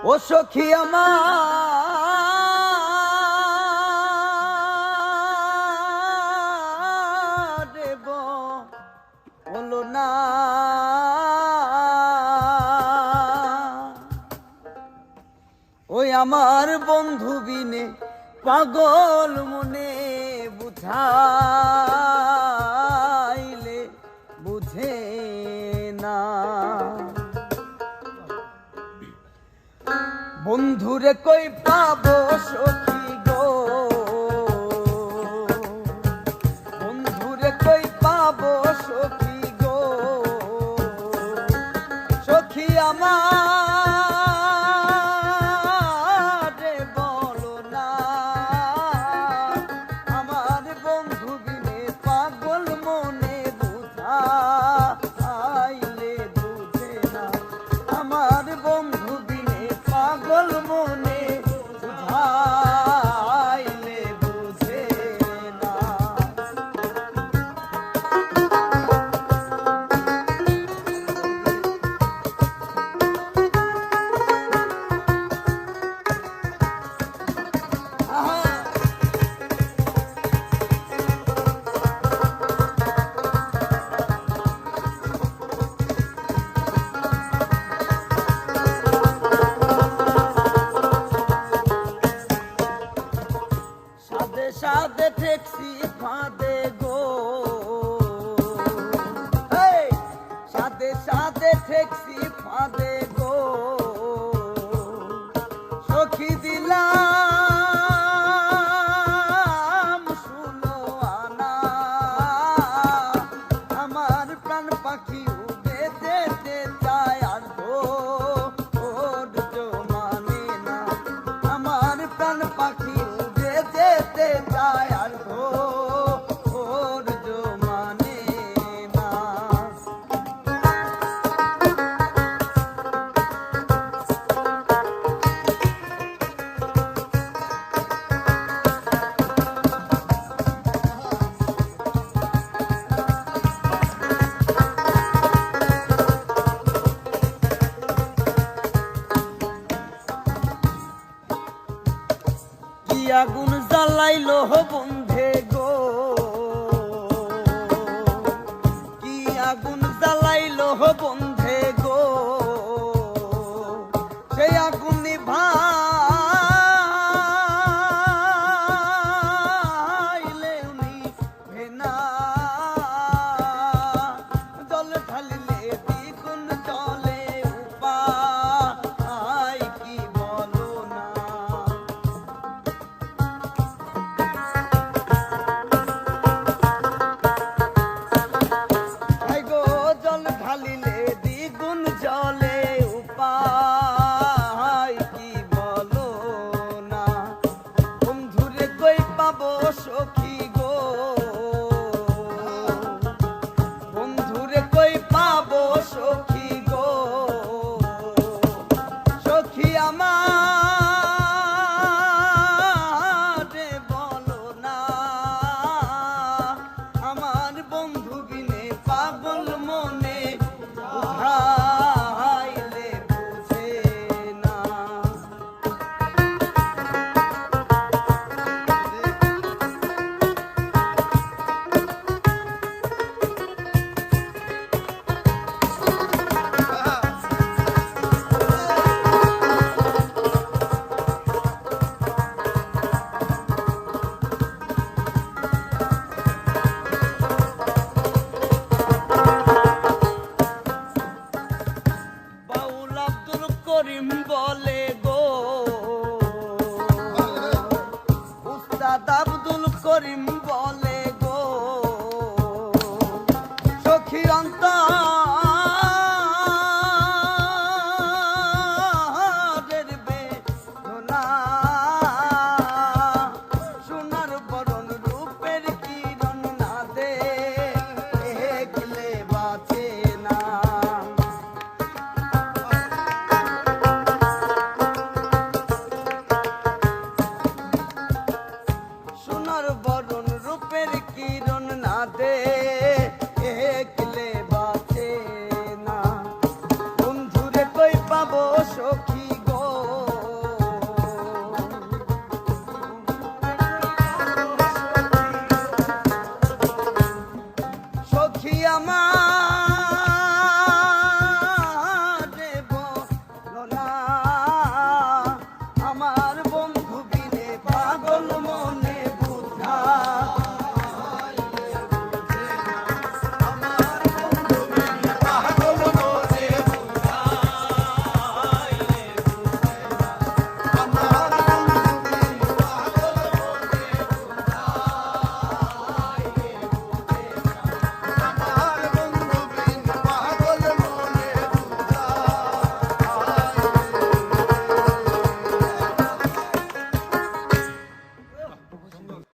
ও সখী আমার দেব বলো না ওই আমার বন্ধু বিনে পাগল মনে বুঝাইলে বুঝে না বন্ধুরে কই পাবো সখী গো বন্ধুরে কই পাবো সখী গো সখী আমার বলো না আমার বন্ধু বিনে পাগল মনে বুঝাইলে বুঝে না আমার বন্ধু বিনে পাগল মনে বুঝাইলে বুঝে না সাদে ঠেকছি ফাঁদে গো সাদে সাদে ঠেকছি ফাঁদে গো সখী দিলাম শুনো আনা আমার প্রাণ পাখি উড়ে যেতে চায় আর ধৈর্য মানে না আমার প্রাণ পাখি উড়ে যেতে চায় আর ধৈর্য মানে না কি আগুন জ্বালাইলো বন্ধে গো কি আগুন জ্বালাইলো বন্ধে গো সেই আগুন নিভাইলে উনি ভেনা জল ঢালিলে দ্বিগুণ জলে উপায় কি বলো না জল ঢালিলে দ্বিগুণ জলে উপায় কি বলো না বন্ধুরে কই পাবো সখী গো বন্ধুরে কই পাবো সখী গো সখী আমার বলো না আমার বন্ধু বিনে পাগল মনে বুঝাইলে বুঝে না বাউল আব্দুল করিম বলে